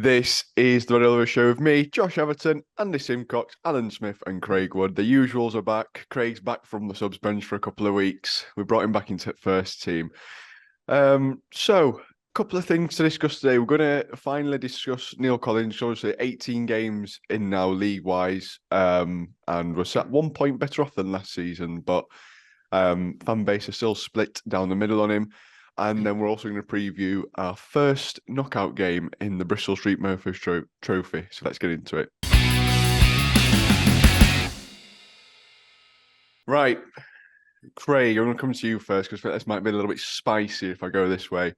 This is the Redallover Show with me, Josh Everton, Andy Simcox, Alan Smith, and Craig Wood. The usuals are back. Craig's back from the subs bench for a couple of weeks. We brought him back into first team. A couple of things to discuss today. We're going to finally discuss Niell Collins. Obviously, 18 games in now league-wise, and we're sat 1 point better off than last season, but fan base are still split down the middle on him. And then we're also going to preview our first knockout game in the Bristol Street Murphys Trophy. So let's get into it. Right, Craig, I'm going to come to you first because this might be a little bit spicy if I go this way.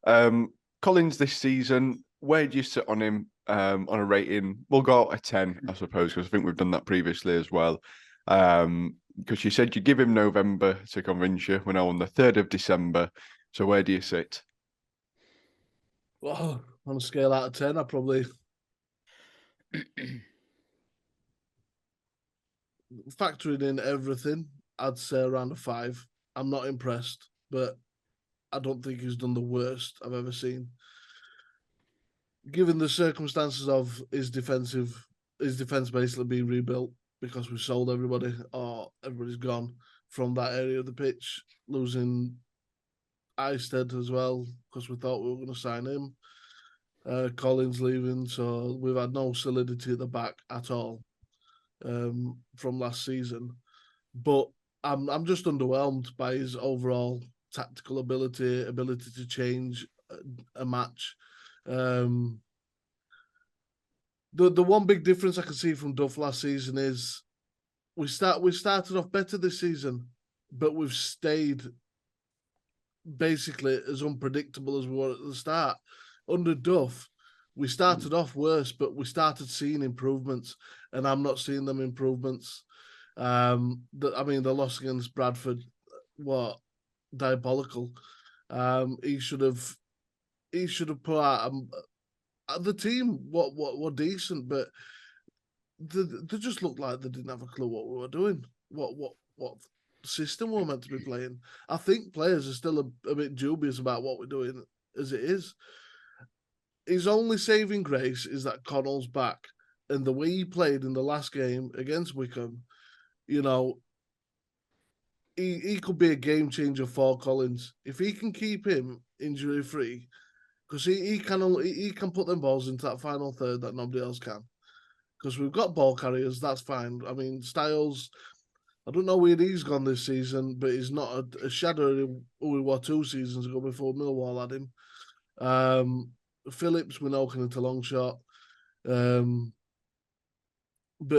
Collins this season, where do you sit on him on a rating? We'll go out a 10, I suppose, because I think we've done that previously as well. Because you said you'd give him November to convince you. We're now on the 3rd of December. So where do you sit? Well, on a scale out of 10, I probably factoring in everything, I'd say around a 5. I'm not impressed, but I don't think he's done the worst I've ever seen. Given the circumstances of his defence basically being rebuilt because we've sold everybody or everybody's gone from that area of the pitch, losing Eisted as well because we thought we were going to sign him. Collins leaving, so we've had no solidity at the back at all from last season. But I'm just underwhelmed by his overall tactical ability to change a match. The one big difference I can see from Duff last season is we started off better this season, but we've stayed basically as unpredictable as we were at the start. Under Duff, we started off worse, but we started seeing improvements, and I'm not seeing them improvements. The loss against Bradford, what diabolical. He should have put out the team. What decent, but they just looked like they didn't have a clue what we were doing. What system we're meant to be playing. I think players are still a bit dubious about what we're doing as it is. His only saving grace is that Connell's back, and the way he played in the last game against Wickham, he could be a game changer for Collins if he can keep him injury free, because he can put them balls into that final third that nobody else can. Because we've got ball carriers, that's fine. I mean, Styles, I don't know where he's gone this season, but he's not a shadow who we were 2 seasons ago before Millwall had him. Phillips, we know, can hit a long shot. But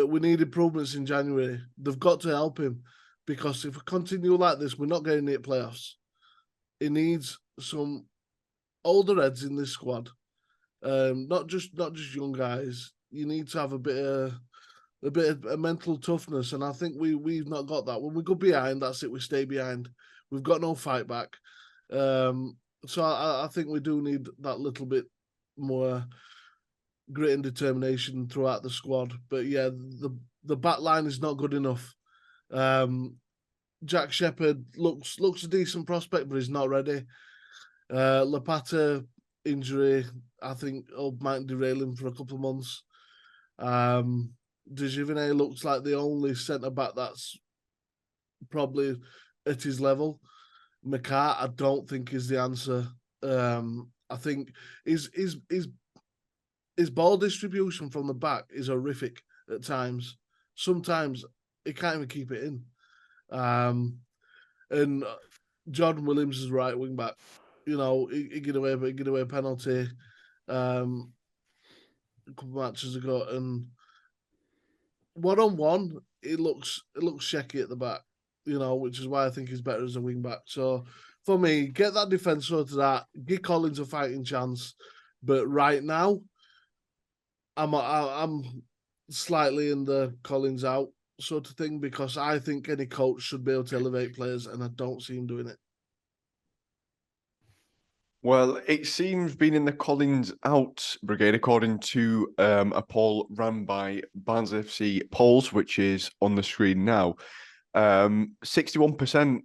we need improvements in January. They've got to help him, because if we continue like this, we're not getting it playoffs. He needs some older heads in this squad, not just young guys. You need to have a bit of mental toughness, and I think we've not got that. When we go behind, that's it. We stay behind. We've got no fight back. So I think we do need that little bit more grit and determination throughout the squad. But yeah, the back line is not good enough. Jack Shepherd looks a decent prospect, but he's not ready. Lapata injury, I think, might derail him for a couple of months. Dejivine looks like the only centre back that's probably at his level. McCart, I don't think is the answer. I think his ball distribution from the back is horrific at times. Sometimes he can't even keep it in. And Jordan Williams is right wing back. He get away a penalty a couple of matches ago, and 1-on-1, it looks shaky at the back. Which is why I think he's better as a wing back. So for me, get that defence sorted out, give Collins a fighting chance. But right now, I'm slightly in the Collins out sort of thing, because I think any coach should be able to elevate players, and I don't see him doing it. Well, it seems being in the Collins out brigade, according to a poll run by Barnsley FC polls, which is on the screen now. 61%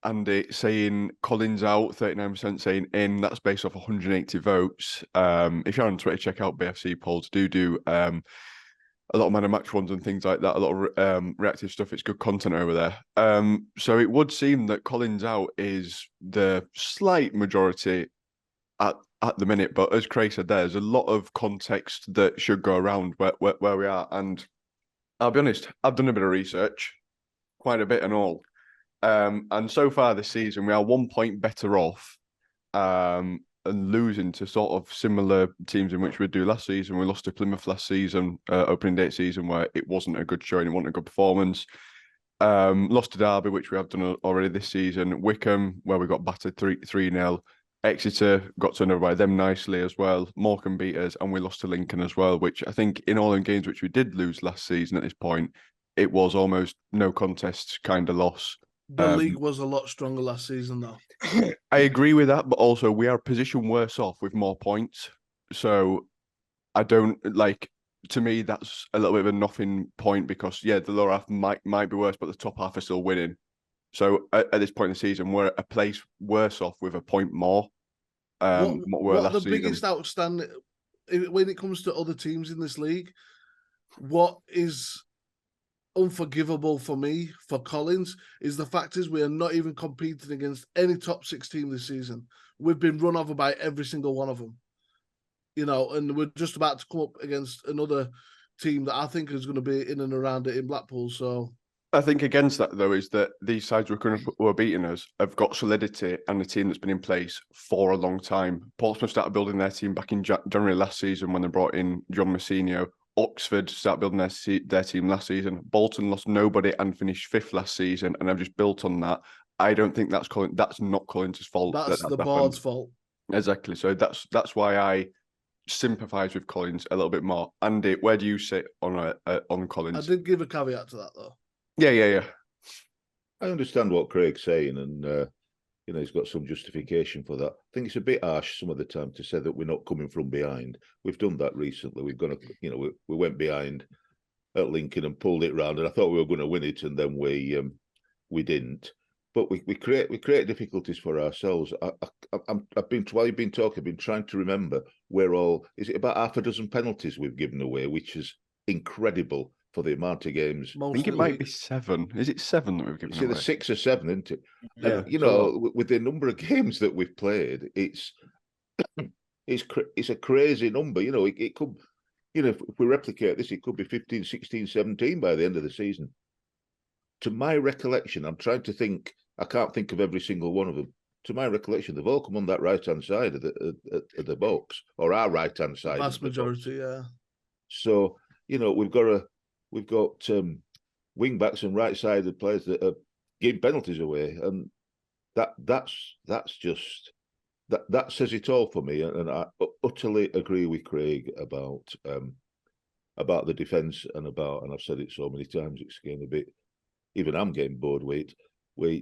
Andy saying Collins out, 39% saying in. That's based off 180 votes. If you're on Twitter, check out BFC polls. Do a lot of man of match ones and things like that. A lot of reactive stuff. It's good content over there. So it would seem that Collins out is the slight majority at the minute. But as Craig said, there's a lot of context that should go around where we are. And I'll be honest, I've done a bit of research, quite a bit and all. And so far this season, we are 1 point better off and losing to sort of similar teams in which we do last season. We lost to Plymouth last season, opening date season, where it wasn't a good showing, it wasn't a good performance. Lost to Derby, which we have done already this season. Wickham, where we got battered 3-0. Exeter got turned over by them nicely as well. Morecambe beat us, and we lost to Lincoln as well, which I think in all the games which we did lose last season at this point, it was almost no contest kind of loss. The league was a lot stronger last season, though. I agree with that, but also we are a position worse off with more points. So I don't like. To me, that's a little bit of a nothing point because the lower half might be worse, but the top half are still winning. So at this point in the season, we're a place worse off with a point more. What are the biggest outstanding when it comes to other teams in this league? What is unforgivable for me for Collins is the fact is we are not even competing against any top 6 team this season. We've been run over by every single one of them, and we're just about to come up against another team that I think is going to be in and around it in Blackpool. So I think against that though is that these sides who are beating us have got solidity and a team that's been in place for a long time. Portsmouth started building their team back in January last season when they brought in John Massinho. Oxford started building their team last season. Bolton lost nobody and finished 5th last season, and I've just built on that. I don't think that's not Collins' fault. That's the board's fault. Exactly. So that's why I sympathise with Collins a little bit more. Andy, where do you sit on Collins? I did give a caveat to that though. Yeah. I understand what Craig's saying, and he's got some justification for that. I think it's a bit harsh some of the time to say that we're not coming from behind. We've done that recently. We've gone, we went behind at Lincoln and pulled it round, and I thought we were going to win it, and then we didn't. But we create difficulties for ourselves. While you've been talking, I've been trying to remember is it about half a dozen penalties we've given away, which is incredible for the amount of games. I think it might be 7. Is it 7 that we've given away? It's either 6 or 7, isn't it? Yeah. And, with the number of games that we've played, it's a crazy number. It could, if we replicate this, it could be 15, 16, 17 by the end of the season. To my recollection, I'm trying to think. I can't think of every single one of them. To my recollection, they've all come on that right-hand side of the box, or our right-hand side. The vast majority, yeah. So we've got wing backs and right-sided players that are giving penalties away, and that says it all for me. And I utterly agree with Craig about the defence and I've said it so many times, it's getting a bit. Even I'm getting bored with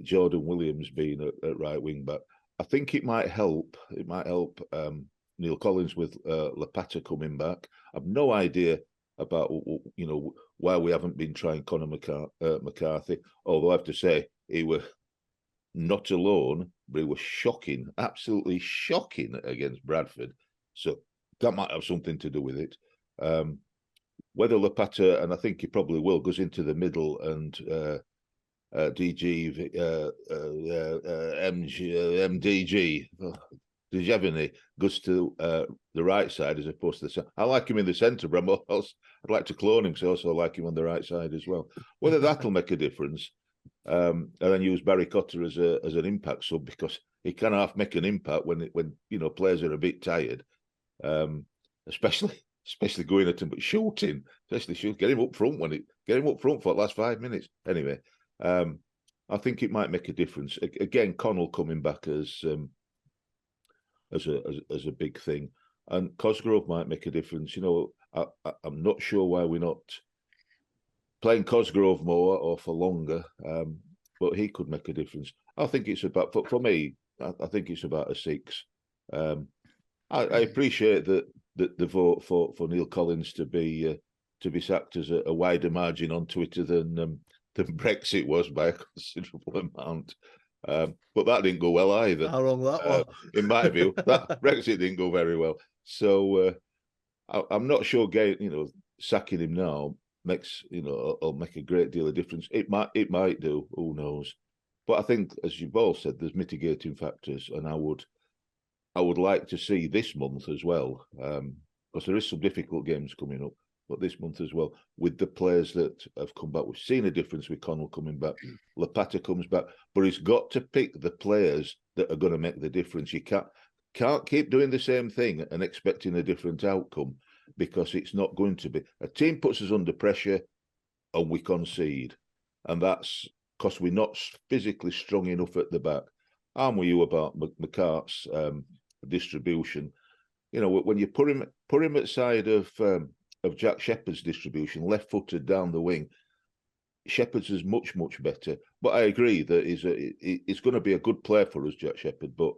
Jordan Williams being at right wing back. I think it might help. It might help Niell Collins with Lapata coming back. I've no idea about why we haven't been trying Conor McCarthy. Although I have to say he was not alone, but he was shocking, absolutely shocking against Bradford. So that might have something to do with it. Whether Lapata, and I think he probably will, goes into the middle and MDG Dejevany goes to the right side as opposed to the centre. I like him in the centre, but I'd like to clone him, so I also like him on the right side as well. Whether that'll make a difference, and then use Barry Cotter as an impact sub, because he can half make an impact when players are a bit tired, especially going at him, but shooting, get him up front for the last 5 minutes. Anyway, I think it might make a difference. Again, Connell coming back as a big thing, and Cosgrove might make a difference. I'm not sure why we're not playing Cosgrove more or for longer, but he could make a difference. I think it's about, for me, I think it's about a 6. I appreciate that the vote for Niell Collins to be sacked as a wider margin on Twitter than Brexit was by a considerable amount. But that didn't go well either. How wrong that was. In my view, that Brexit didn't go very well. So I'm not sure, sacking him now makes, will make a great deal of difference. It might do. Who knows? But I think, as you've all said, there's mitigating factors, and I would like to see this month as well, because there is some difficult games coming up. But this month as well, with the players that have come back, we've seen a difference with Connell coming back. Lapata comes back, but he's got to pick the players that are going to make the difference. You can't keep doing the same thing and expecting a different outcome, because it's not going to be. A team puts us under pressure and we concede, and that's because we're not physically strong enough at the back. I'm with you about McCart's distribution. When you put him at side of Jack Shepherd's distribution, left-footed down the wing, Shepherd's is much better. But I agree that he's going to be a good player for us, Jack Shepherd. But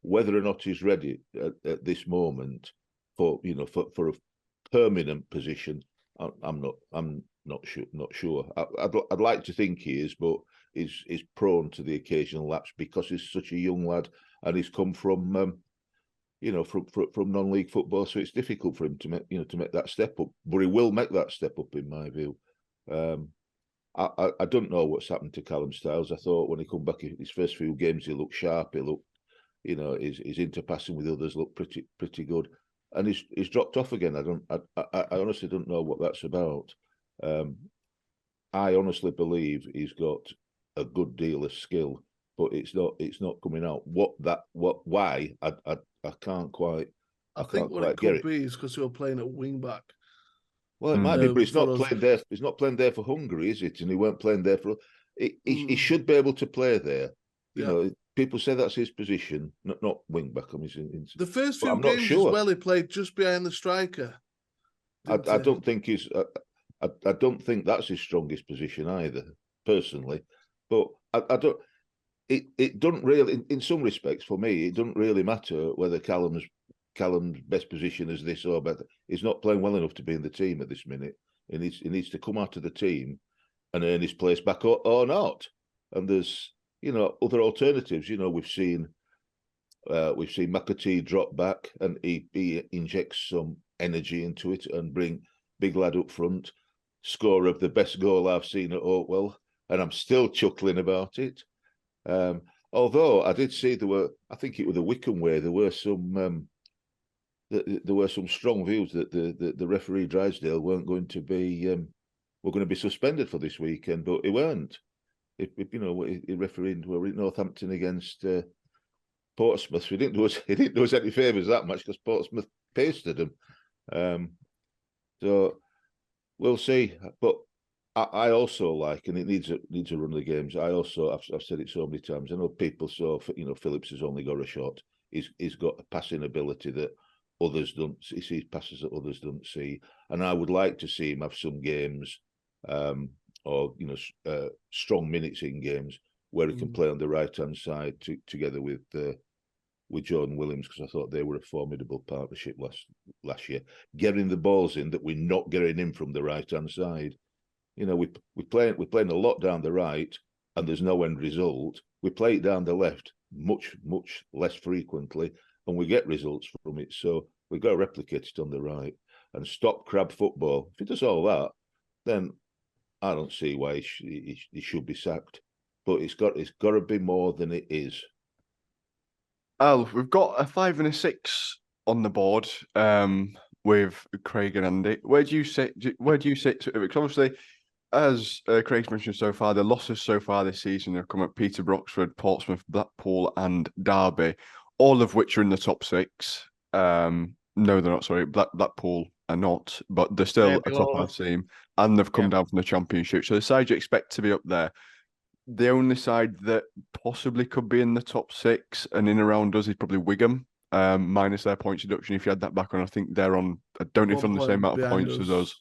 whether or not he's ready at this moment for a permanent position, I'm not sure. I'd like to think he is, but he's prone to the occasional lapse because he's such a young lad and he's come from from non-league football, so it's difficult for him to make that step up. But he will make that step up, in my view. I don't know what's happened to Callum Styles. I thought when he come back in his first few games, he looked sharp. He looked, his interpassing with others looked pretty good, and he's dropped off again. I honestly don't know what that's about. I honestly believe he's got a good deal of skill, but it's not coming out. Why? I can't quite. I think what it could be is because he was playing at wing back. Well, it might be, but he's not playing there. He's not playing there for Hungary, is it? And he weren't playing there for. He should be able to play there. You know, people say that's his position, not wing back. The first few games as well, he played just behind the striker. I don't think he's. I don't think that's his strongest position either, personally. But I don't. It doesn't really, in some respects, for me, it doesn't really matter whether Callum's best position is this or better. He's not playing well enough to be in the team at this minute. He needs to come out of the team and earn his place back or not. And there's other alternatives. We've seen McAtee drop back and he injects some energy into it and bring big lad up front, scorer of the best goal I've seen at Oakwell, and I'm still chuckling about it. Although I did see I think it was the Wickham way, there were some strong views that the referee Drysdale weren't going to be suspended for this weekend, but he weren't. He refereed Northampton against Portsmouth. He didn't do us any favours that much because Portsmouth pasted him. So we'll see, but. I also like, and it needs a run of the games. I've said it so many times. I know people saw, Phillips has only got a shot. He's got a passing ability that others don't. He sees passes that others don't see, and I would like to see him have some games, or strong minutes in games where he can play on the right hand side together with Jordan Williams, because I thought they were a formidable partnership last year, getting the balls in that we're not getting in from the right hand side. We're playing a lot down the right, and there's no end result. We play it down the left much less frequently, and we get results from it. So we've got to replicate it on the right and stop crab football. If he does all that, then I don't see why he should be sacked. But it's got to be more than it is. Al, we've got a 5 and a 6 on the board with Craig and Andy. Where do you sit? Because obviously, as Craig's mentioned so far, the losses so far this season have come at Peterborough, Oxford, Portsmouth, Blackpool, and Derby, all of which are in the top 6. No, they're not. Sorry, Blackpool are not, but they're still a top 5 team, and they've come down from the Championship. So the side you expect to be up there. The only side that possibly could be in the top 6 and in around us is probably Wigan, minus their points deduction. If you add that back on, I think they're on. I don't know if they're on the same amount of points as us.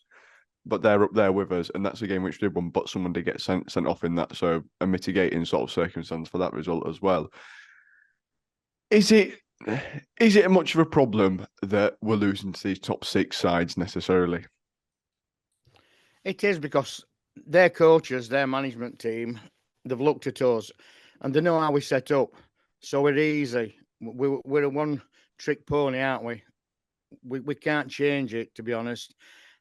But they're up there with us, and that's a game which did won, but someone did get sent off in that, so a mitigating sort of circumstance for that result as well. Is it much of a problem that we're losing to these top 6 sides necessarily? It is, because their coaches, their management team, they've looked at us. and they know how we set up, so we're easy. We're a one-trick pony, aren't we? We can't change it, to be honest.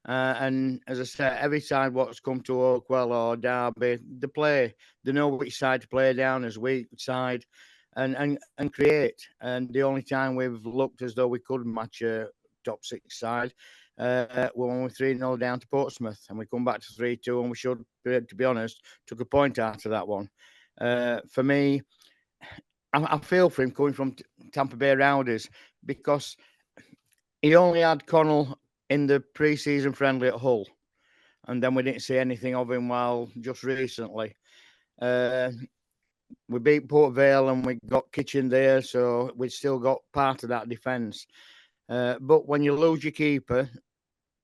And as I said, every side what's come to Oakwell or Derby, they know which side to play down as weak side, and create. And the only time we've looked as though we could match a top six side when we're 3-0 down to Portsmouth, and we come back to 3-2, and we should, to be honest, took a point out of that one. For me, I feel for him coming from Tampa Bay Rowdies, because he only had Connell in the pre-season friendly at Hull, and then we didn't see anything of him while just recently. We beat Port Vale and we got Kitchen there, so we still got part of that defence. But when you lose your keeper,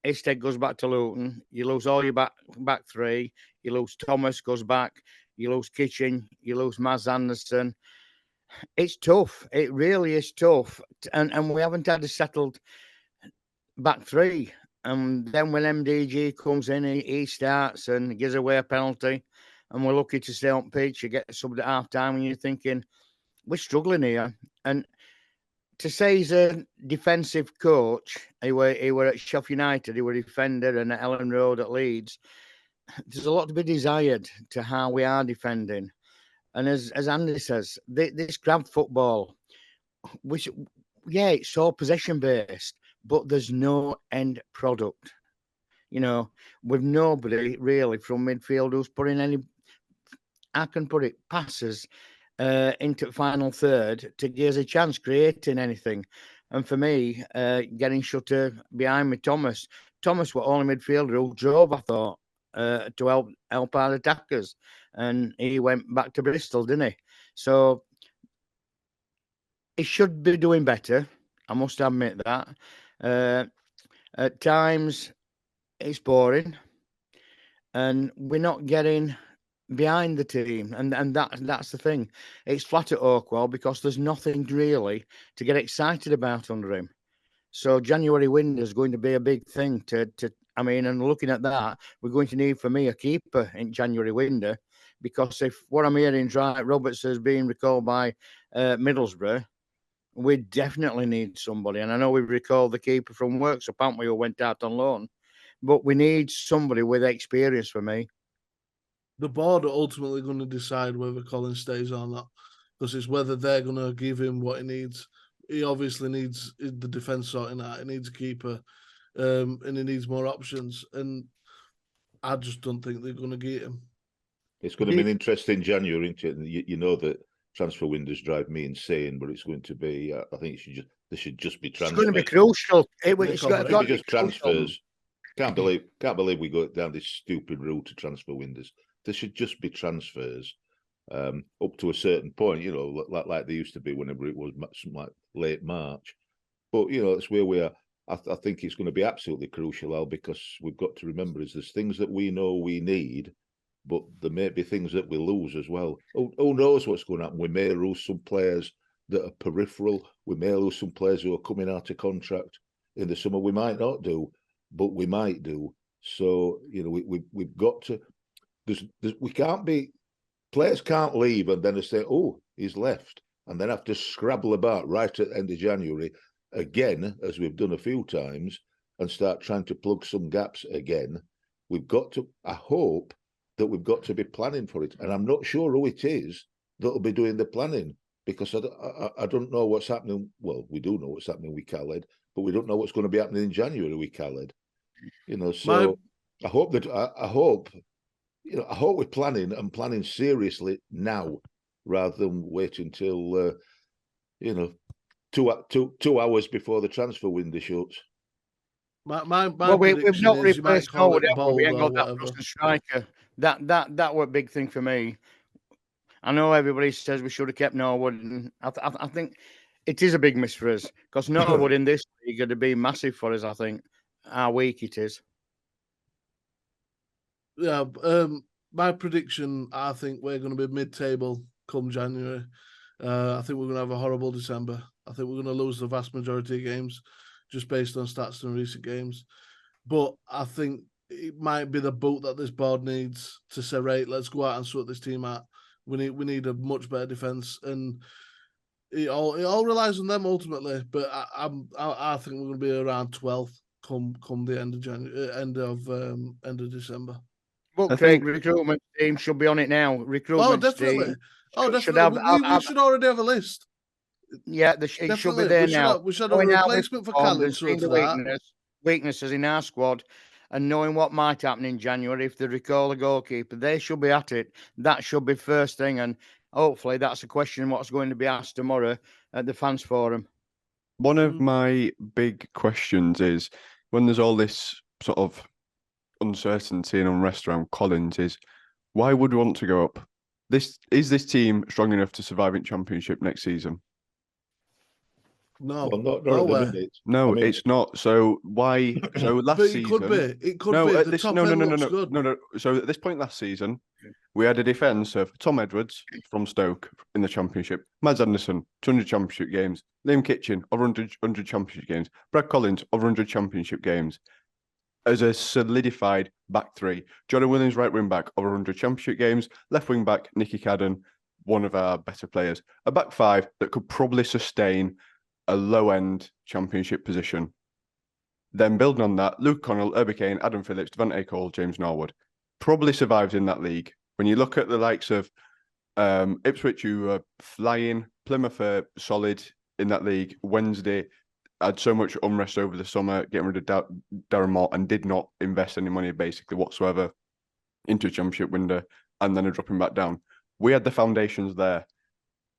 Isted goes back to Luton. You lose all your back three. You lose Thomas, goes back. You lose Kitchen. You lose Maz Anderson. It's tough. It really is tough. And we haven't had a settled back three. And then when MDG comes in, he starts and gives away a penalty. And we're lucky to stay on pitch. You get subbed at half time and you're thinking, we're struggling here. And to say he's a defensive coach, he were at Sheffield United, he were a defender, and at Ellen Road at Leeds. There's a lot to be desired to how we are defending. And as Andy says, this grab football, which, yeah, it's so possession based, but there's no end product. You know, with nobody really from midfield who's putting any, I can put it, passes into the final third to give us a chance creating anything. And for me, getting shut behind me, Thomas were only midfielder who drove, I thought, to help our attackers. And he went back to Bristol, didn't he? So he should be doing better. I must admit that. At times, it's boring. And we're not getting behind the team, and that's the thing. It's flat at Oakwell because there's nothing really to get excited about under him. So January window is going to be a big thing to I mean, and looking at that, we're going to need, for me, a keeper in January window, because if what I'm hearing is right, Roberts is being recalled by Middlesbrough, we definitely need somebody. And I know we've recalled the keeper from Works, apparently, who went out on loan, but we need somebody with experience for me. The board are ultimately going to decide whether Colin stays or not, because it's whether they're going to give him what he needs. He obviously needs the defence sorting out. He needs a keeper, and he needs more options. And I just don't think they're going to get him. It's going to be an interesting January, isn't it? You know that transfer windows drive me insane, but it's going to be. I think there should just be transfers. It's going to be crucial. It's got to be just transfers. Can't believe we go down this stupid route to transfer windows. There should just be transfers up to a certain point, you know, like they used to be whenever it was something like late March. But, you know, that's where we are. I think it's going to be absolutely crucial, Al, because we've got to remember there's things that we know we need, but there may be things that we lose as well. Who knows what's going to happen? We may lose some players that are peripheral. We may lose some players who are coming out of contract in the summer. We might not do, but we might do. So, you know, we've got to... we can't be, players can't leave and then they say, oh, he's left, and then have to scrabble about right at the end of January again, as we've done a few times, and start trying to plug some gaps again. We've got to, I hope that we've got to be planning for it. And I'm not sure who it is that'll be doing the planning, because I don't know what's happening. Well, we do know what's happening with Khaled, but we don't know what's going to be happening in January with Khaled. You know, so I hope you know, I hope we're planning seriously now, rather than wait until you know, two hours before the transfer window shuts. My we've not replaced Howard, we ain't got whatever. that plus the striker. That were a big thing for me. I know everybody says we should have kept Norwood, and I think it is a big miss for us, because Norwood in this league going to be massive for us. I think how weak it is. Yeah, my prediction, I think we're going to be mid-table come January. I think we're going to have a horrible December. I think we're going to lose the vast majority of games just based on stats in recent games. But I think it might be the boot that this board needs to say, right, let's go out and sort this team out. We need a much better defence, and it all relies on them ultimately. But I think we're going to be around 12th come the end of January, end of December. Well, I Craig, think- recruitment team should be on it now. Recruitment definitely. team Definitely. should have, we should already have a list. yeah, it should be Definitely. there We should now. have, we should have a Knowing how we've replacement for performed Callum and seeing the weaknesses in our squad, and knowing what might happen in January if they recall a goalkeeper, they should be at it. That should be first thing, and hopefully that's a question what's going to be asked tomorrow at the fans forum. One of my big questions is when there's all this sort of uncertainty and unrest around Collins is why would we want to go up? Is this team strong enough to survive in Championship next season? No, Well, not at the nowhere. minute. No, I mean, it's not. So why? So last But season, it could be. It could no, be. at The this, top no, no, end no, no, looks no, good. no. So at this point last season, we had a defence of Tom Edwards from Stoke in the Championship, Mads Anderson, 200 Championship games, Liam Kitchen, over 100 Championship games, Brad Collins, over 100 Championship games. As a solidified back three, Jordan Williams, right wing back, over 100 Championship games, left wing back, Nicky Cadden, one of our better players. A back five that could probably sustain a low-end Championship position. Then building on that, Luke Connell, Herbie Kane, Adam Phillips, Devante Cole, James Norwood. Probably survives in that league. When you look at the likes of Ipswich, who are flying, Plymouth are solid in that league. Wednesday had so much unrest over the summer, getting rid of Darren Moore, and did not invest any money basically whatsoever into a Championship window, and then are dropping back down. We had the foundations there.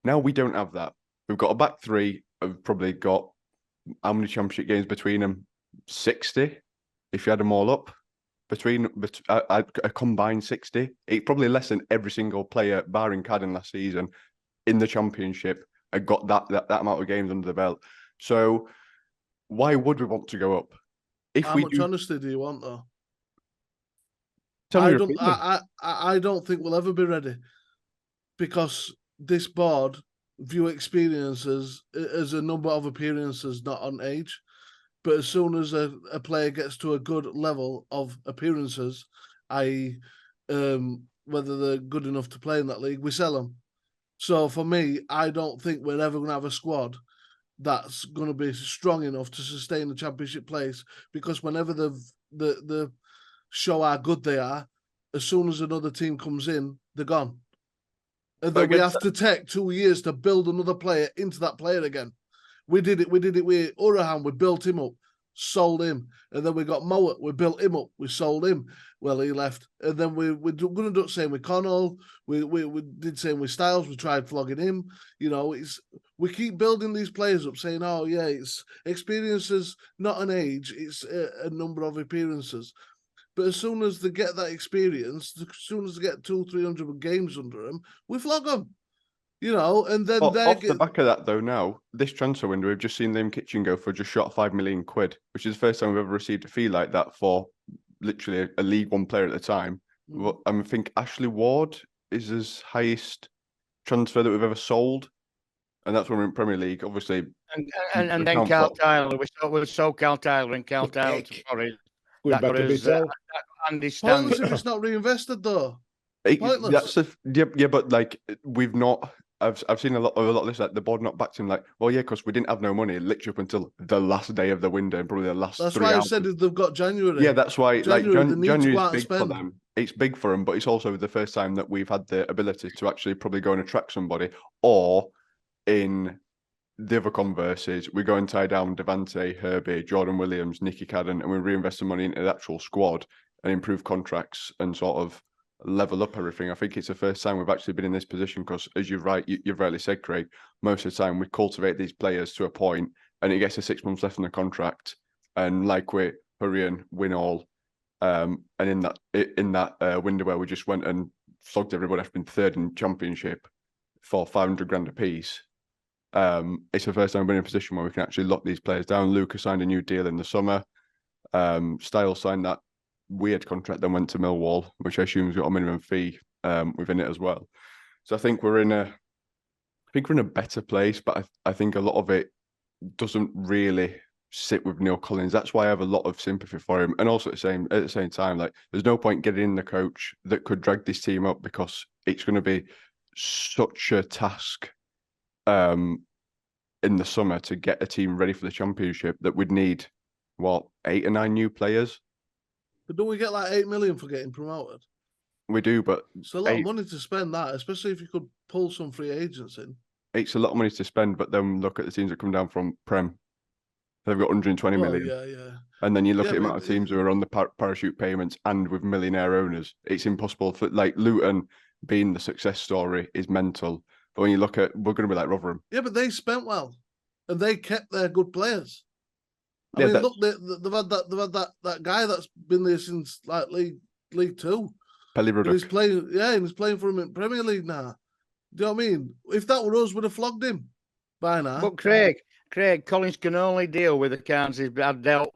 Now we don't have that. We've got a back three. Have probably got how many Championship games between them? 60, if you add them all up. Between a combined 60. It's probably less than every single player, barring Cadden last season, in the Championship and got that amount of games under the belt. So why would we want to go up? If How we much do, honesty do you want, though? tell me I your don't. opinion. I don't think we'll ever be ready, because this board view experiences as a number of appearances, not on age. But as soon as a player gets to a good level of appearances, i.e., whether they're good enough to play in that league, we sell them. So for me, I don't think we're ever going to have a squad that's going to be strong enough to sustain the Championship place, because whenever the show how good they are, as soon as another team comes in, they're gone. And then we have to take 2 years to build another player into that player again. We did it with Urahan. We built him up, sold him. And then we got Mowat. We built him up. We sold him. Well, he left. And then we're going to do the same with Connell. We did the same with Styles. We tried flogging him. You know, we keep building these players up, saying, oh, yeah, it's experiences, not an age. It's a number of appearances. But as soon as they get that experience, as soon as they get 200-300 games under them, we flog them. You know, and then off the back of that, though, now this transfer window, we've just seen Liam Kitchen go for just short of £5 million, which is the first time we've ever received a fee like that for literally a League One player at the time. Well, I think Ashley Ward is his highest transfer that we've ever sold, and that's when we're in Premier League, obviously. And then Carl Tyler, we sold Carl Tyler, and Carl Tyler to Forest. going back to Bristol. Andy Stanley. Pointless if it's not reinvested, though. Pointless. Yeah, but like we've not. I've seen a lot of this. Like the board not backed him. Like, well, yeah, because we didn't have no money literally up until the last day of the window, and probably the last. That's 3 why hours. I said if they've got January. Yeah, that's why. January, like they need to go out January is and big for spend. them. It's big for them, but it's also the first time that we've had the ability to actually probably go and attract somebody. Or in the other converses, we go and tie down Devante, Herbie, Jordan Williams, Nicky Cadden, and we reinvest the money into the actual squad and improve contracts and sort of level up everything. I think it's the first time we've actually been in this position because, as you've rightly said, Craig, most of the time we cultivate these players to a point and it gets to 6 months left on the contract, and like we hurry and win all. And in that window where we just went and flogged everybody after being third in Championship for 500 grand a piece, it's the first time we've been in a position where we can actually lock these players down. Lucas signed a new deal in the summer. Styles signed that weird contract, then went to Millwall, which I assume has got a minimum fee within it as well. So I think we're in a better place, but I think a lot of it doesn't really sit with Neil Collins. That's why I have a lot of sympathy for him. And also at the same time, like there's no point getting in the coach that could drag this team up because it's going to be such a task in the summer to get a team ready for the championship that we'd need, 8 or 9 new players? But don't we get like 8 million for getting promoted? We do, but It's a lot of money to spend that, especially if you could pull some free agents in. it's a lot of money to spend, but then look at the teams that come down from Prem. They've got 120 million. Yeah. And then you look at the amount of teams who are on the parachute payments and with millionaire owners. It's impossible for, like, Luton being the success story is mental. But when you look at, we're going to be like Rotherham. Yeah, but they spent well, and they kept their good players. I mean, look, they've had that guy that's been there since like League Two. Pelly Ruddock. He's playing, and he's playing for him in Premier League now. Do you know what I mean? If that were us, we'd have flogged him by now. But Craig, Collins can only deal with the cards he's had dealt,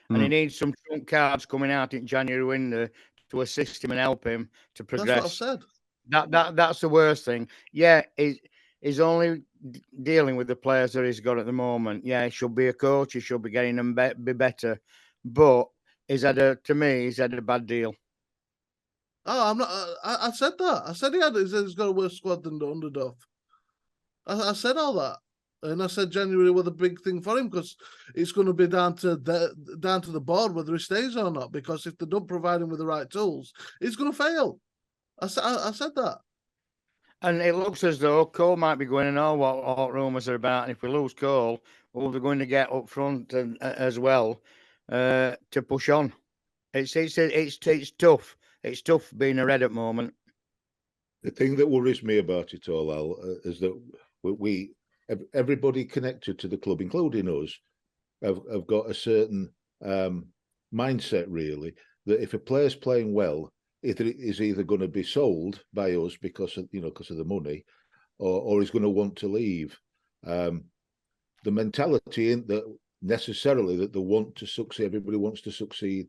and he needs some trump cards coming out in January window to assist him and help him to progress. That's what I said. That's the worst thing. Yeah, he's only dealing with the players that he's got at the moment. Yeah, he should be a coach. He should be getting them be better. But he's had a bad deal. Oh, I'm not. I said that. I said he's got a worse squad than the Underdog. I said all that, and I said January was a big thing for him because it's going to be down to the board whether he stays or not. Because if they don't provide him with the right tools, he's going to fail. I said that. And it looks as though Cole might be going in all what rumours are about. And if we lose Cole, well, they're going to get up front as well to push on. It's tough. It's tough being a Red at the moment. The thing that worries me about it all, Al, is that everybody connected to the club, including us, have got a certain mindset, really, that if a player's playing well, it is either going to be sold by us because of the money, or he's going to want to leave. The mentality isn't that necessarily that they want to succeed. Everybody wants to succeed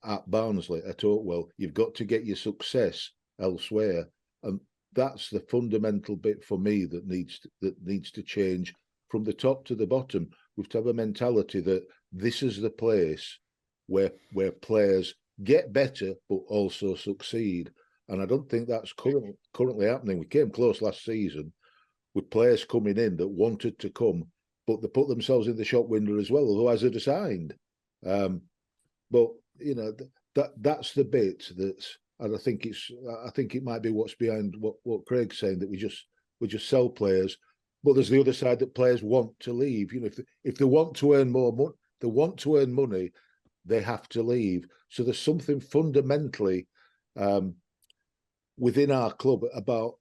at Barnsley, at Oakwell. You've got to get your success elsewhere, and that's the fundamental bit for me that needs to change from the top to the bottom. We've to have a mentality that this is the place where players get better but also succeed, and I don't think that's currently happening. We came close last season with players coming in that wanted to come, but they put themselves in the shop window as well, otherwise they'd have signed. But that's the bit that's, and I think it might be what's behind what Craig's saying, that we just sell players, but there's the other side that players want to leave. If they want to earn more money, they want to earn money, they have to leave. So there's something fundamentally within our club about,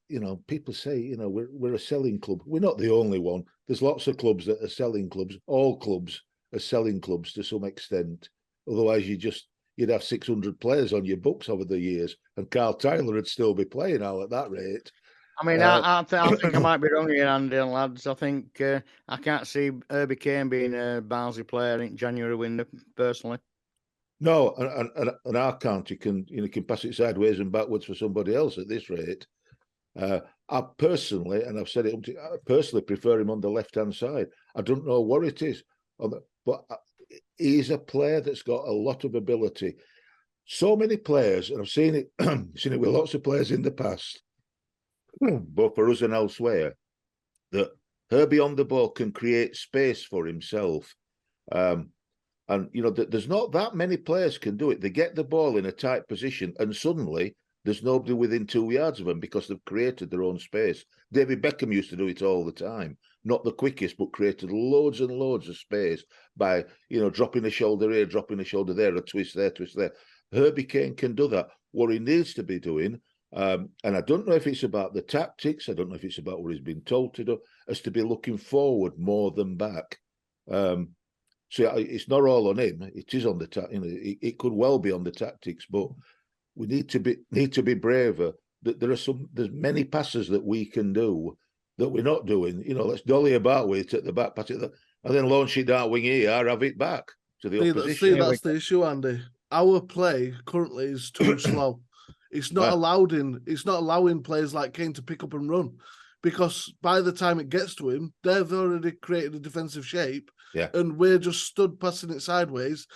people say, we're a selling club. We're not the only one. There's lots of clubs that are selling clubs. All clubs are selling clubs to some extent. Otherwise, you'd have 600 players on your books over the years, and Carl Tyler would still be playing all at that rate. I mean, I think I might be wrong here, Andy and lads. I think I can't see Herbie Kane being a Barnsley player in January window, personally. No, and our county can pass it sideways and backwards for somebody else at this rate. I personally, and I've said it, I personally prefer him on the left-hand side. I don't know what it is, but he's a player that's got a lot of ability. So many players, and I've seen it with lots of players in the past, both for us and elsewhere, that Herbie on the ball can create space for himself. And, there's not that many players can do it. They get the ball in a tight position and suddenly there's nobody within 2 yards of them because they've created their own space. David Beckham used to do it all the time. Not the quickest, but created loads and loads of space by, dropping a shoulder here, dropping a shoulder there, a twist there, twist there. Herbie Kane can do that. What he needs to be doing, and I don't know if it's about the tactics, I don't know if it's about what he's been told to do, is to be looking forward more than back. So it's not all on him. It is on the it could well be on the tactics, but we need to be braver. That there's many passes that we can do that we're not doing. Let's dolly about with it at the back, pass it, and then launch it down wing here, have it back to the opposition. See, that's the issue, Andy. Our play currently is too slow. It's not allowing players like Kane to pick up and run, because by the time it gets to him, they've already created a defensive shape. Yeah. And we're just stood passing it sideways,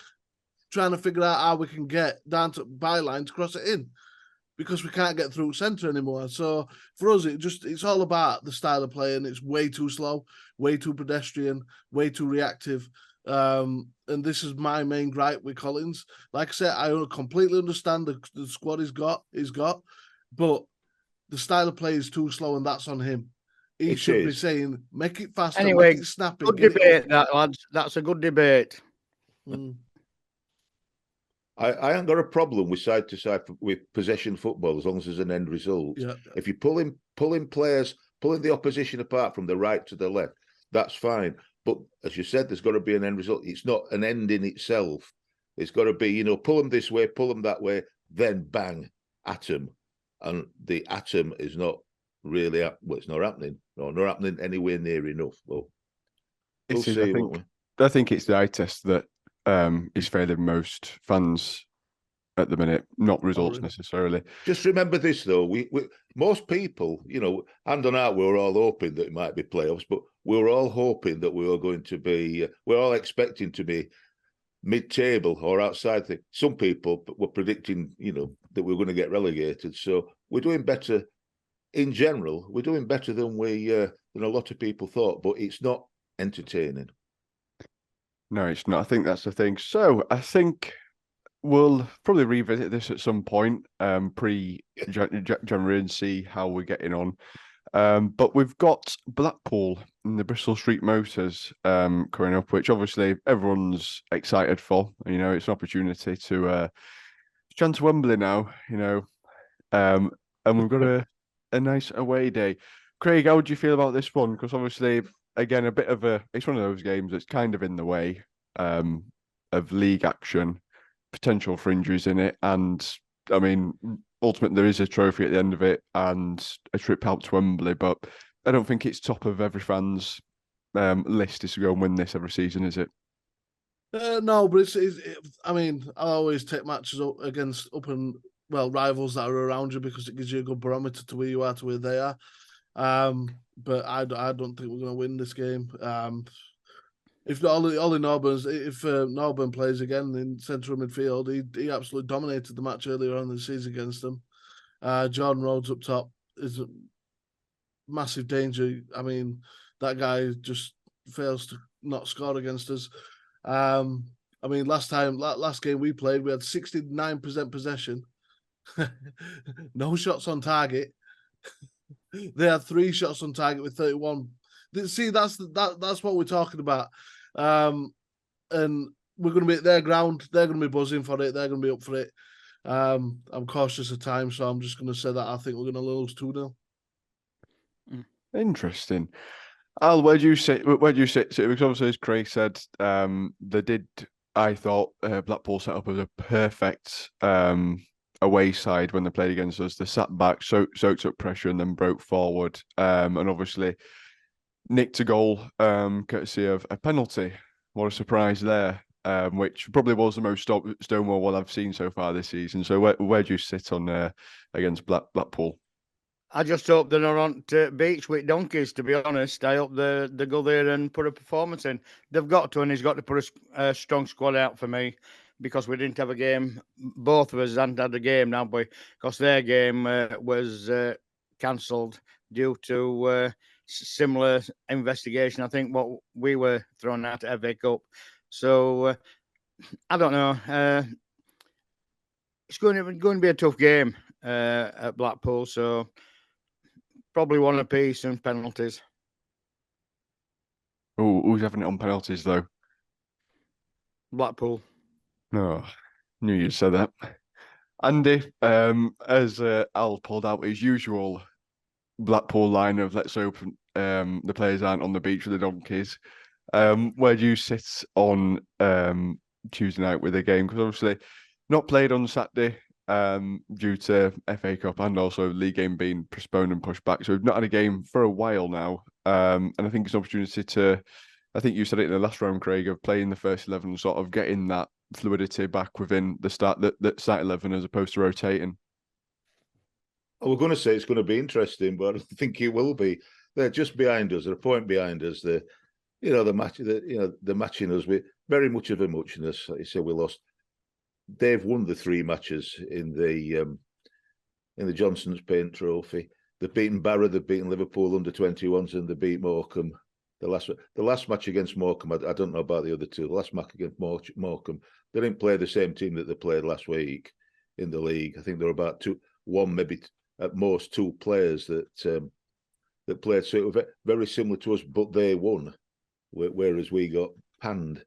trying to figure out how we can get down to byline to cross it in. because we can't get through centre anymore. So for us, it's all about the style of play, and it's way too slow, way too pedestrian, way too reactive. And this is my main gripe with Collins. Like I said, I completely understand the squad he's got, but the style of play is too slow, and that's on him. He should be saying, make it faster, anyway, make it snappy. Good debate, that, lads. That's a good debate. I ain't got a problem with side to side with possession football as long as there's an end result. Yeah. If you're pulling players, pulling the opposition apart from the right to the left, that's fine. But as you said, there's got to be an end result. It's not an end in itself. It's got to be, pull them this way, pull them that way, then bang, atom. And the atom is not really, it's not happening. No, not happening anywhere near enough. Well, we'll see, won't we? I think it's the eye test that is failing most fans at the minute, not results necessarily. Just remember this, though. We most people, hand on heart, we were all hoping that it might be playoffs, but we were all hoping that we were going to be, we're all expecting to be mid-table or outside. Some people were predicting, that we were going to get relegated. So we're doing better in general. We're doing better than than a lot of people thought, but it's not entertaining. No, it's not. I think that's the thing. So I think we'll probably revisit this at some point, pre-January, and see how we're getting on. But we've got Blackpool and the Bristol Street Motors coming up, which obviously everyone's excited for. It's an opportunity to chance Wembley now. And we've got a nice away day. Craig, how do you feel about this one? Because obviously, again, it's one of those games that's kind of in the way of league action, potential for injuries in it, and I mean, ultimately there is a trophy at the end of it and a trip out to Wembley, but I don't think it's top of every fan's list is to go and win this every season, is it? No, but I mean, I always take matches against rivals that are around you because it gives you a good barometer to where you are to where they are. But I don't think we're going to win this game. If Ollie Norburn, if Norburn plays again in central midfield, he absolutely dominated the match earlier on in the season against them. Jordan Rhodes up top is a massive danger. I mean, that guy just fails to not score against us. I mean, last game we played, we had 69% possession, no shots on target. They had 3 shots on target with 31. See, that's what we're talking about. And we're going to be at their ground. They're going to be buzzing for it. They're going to be up for it. I'm cautious of time, so I'm just going to say that I think we're going to lose 2-0. Interesting. Al, where do you sit? Because obviously, as Craig said, I thought Blackpool set up as a perfect away side when they played against us. They sat back, soaked up pressure, and then broke forward. And obviously, nicked a goal courtesy of a penalty. What a surprise there, which probably was the most Stonewall one I've seen so far this season. So where do you sit on against Blackpool? I just hope they're not on to beach with donkeys, to be honest. I hope they go there and put a performance in. They've got to, and he's got to put a strong squad out for me, because we didn't have a game. Both of us hadn't had a game now, because their game was cancelled due to similar investigation. I think what we were thrown out at FA Cup. So I don't know. It's going to be a tough game at Blackpool. So probably one apiece and penalties. Oh, who's having it on penalties though? Blackpool. No, knew you'd say that. Andy, as Al pulled out his usual Blackpool line of let's hope the players aren't on the beach with the donkeys. Where do you sit on Tuesday night with the game? Because obviously not played on Saturday due to FA Cup and also league game being postponed and pushed back. So we've not had a game for a while now. And I think it's an opportunity I think you said it in the last round, Craig, of playing the first 11, sort of getting that fluidity back within the start 11 as opposed to rotating. We're going to say it's going to be interesting, but I don't think it will be. They're just behind us. They're a point behind us. They're matching us with very much of a muchness. Like you said, we lost. They've won the 3 matches in the in the Johnson's Paint Trophy. They've beaten Barrow, they've beaten Liverpool under-21s, and they beat Morecambe. The last match against Morecambe, I don't know about the other two. The last match against Morecambe, they didn't play the same team that they played last week in the league. I think there were about one, maybe at most two players that played. So it was very similar to us, but they won, whereas we got panned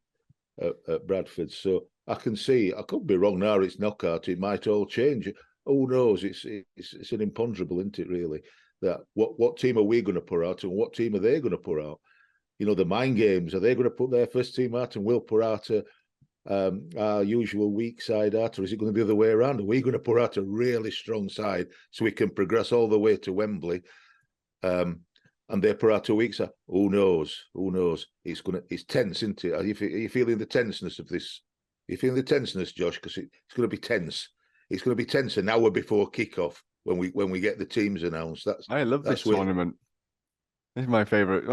at Bradford. So I can see, I could be wrong now, it's knockout, it might all change. Who knows? It's an imponderable, isn't it, really? That what team are we going to put out and what team are they going to put out? You know, the mind games, are they going to put their first team out and we'll put out our usual weak side out, or is it going to be the other way around? Are we going to put out a really strong side so we can progress all the way to Wembley? And they put out a weak side. Who knows? Who knows? It's tense, isn't it? Are you feeling the tenseness of this? Are you feeling the tenseness, Josh? Because it's going to be tense. It's going to be tense an hour before kickoff when we get the teams announced. I love this tournament. This is my favourite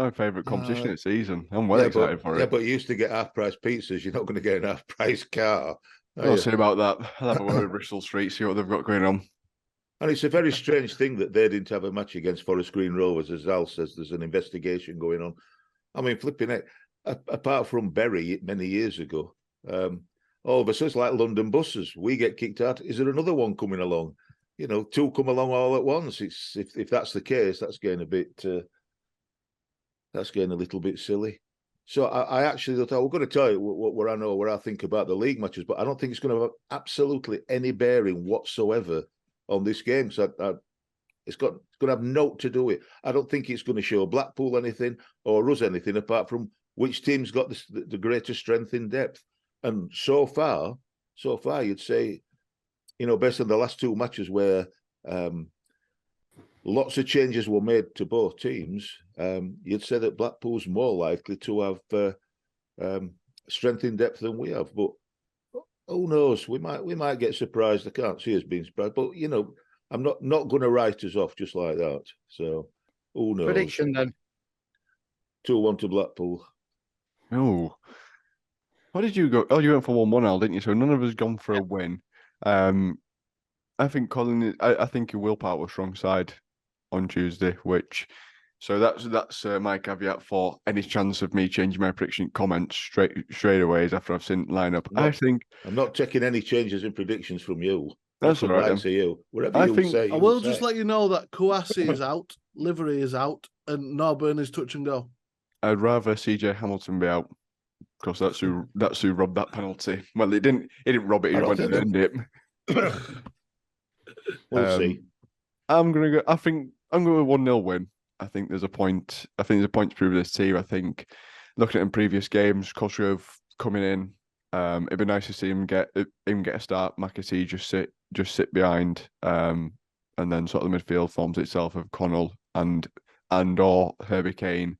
competition of the season. I'm excited for it. Yeah, but you used to get half-price pizzas. You're not going to get an half-price car. I'll see about that. I'll have a word with Bristol Street, see what they've got going on. And it's a very strange thing that they didn't have a match against Forest Green Rovers. As Al says, there's an investigation going on. I mean, flipping it, apart from Bury many years ago, all of a sudden it's like London buses. We get kicked out. Is there another one coming along? You know, two come along all at once. If that's the case, that's getting a little bit silly. So I actually thought, we're going to tell you what I think about the league matches, but I don't think it's going to have absolutely any bearing whatsoever on this game. So it's going to have naught to do with it. I don't think it's going to show Blackpool anything or us anything apart from which team's got the greatest strength in depth. And so far, you'd say, you know, based on the last two matches where lots of changes were made to both teams, you'd say that Blackpool's more likely to have strength in depth than we have. But who knows? We might get surprised. I can't see us being surprised. But you know, I'm not going to write us off just like that. So who knows? Prediction then. 2-1 to Blackpool. Oh, what did you go? Oh, you went for 1-1, Al, didn't you? So none of us gone for a win. I think Colin. I think he will part with a strong side on Tuesday. So that's my caveat for any chance of me changing my prediction comments straight away after I've seen lineup. I'm not taking any changes in predictions from you. That's all right. To you. Whatever you say. I will just let you know that Kouassi is out, Livery is out, and Norburn is touch and go. I'd rather CJ Hamilton be out because that's who robbed that penalty. Well, he didn't rob it. He went to end it. We'll see. I'm going with 1-0 win. I think there's a point. I think there's a point to prove this team. I think looking at in previous games, Cosgrove coming in, it'd be nice to see him get a start. McAtee just sit behind, and then sort of the midfield forms itself of Connell and or Herbie Kane,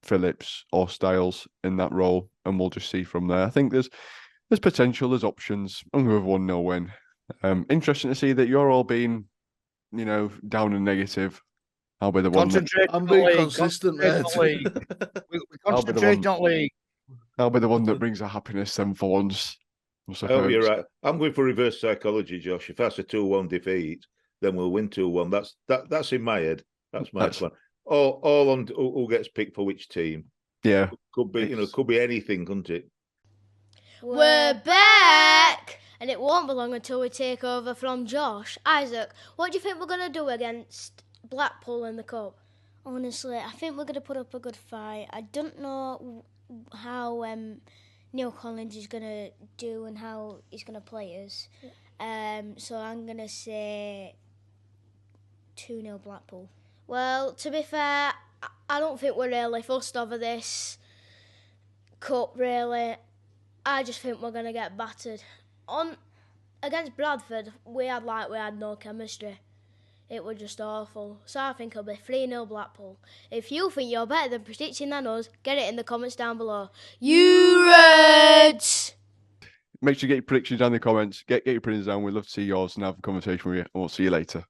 Phillips or Styles in that role, and we'll just see from there. I think there's potential, there's options. I'm going with 1-0 win. Interesting to see that you're all being, you know, down and negative. I'll be the one. I'm being consistent, mate. We concentrate on league. I'll be the one that brings the happiness then for once. Oh, you're right. I'm going for reverse psychology, Josh. If that's a 2-1 defeat, then we'll win 2-1. That's in my head. That's my plan. All on who gets picked for which team. Yeah. Could be anything, couldn't it? We're back! And it won't be long until we take over from Josh. Isaac, what do you think we're going to do against Blackpool in the Cup? Honestly, I think we're going to put up a good fight. I don't know how Neil Collins is going to do and how he's going to play us. So I'm going to say 2-0 Blackpool. Well, to be fair, I don't think we're really fussed over this cup, really. I just think we're going to get battered. Against Bradford, we had no chemistry. It was just awful. So I think it'll be 3-0 Blackpool. If you think you're better than predicting than us, get it in the comments down below. You Reds! Make sure you get your predictions down in the comments. Get your predictions down. We'd love to see yours and have a conversation with you. And we'll see you later.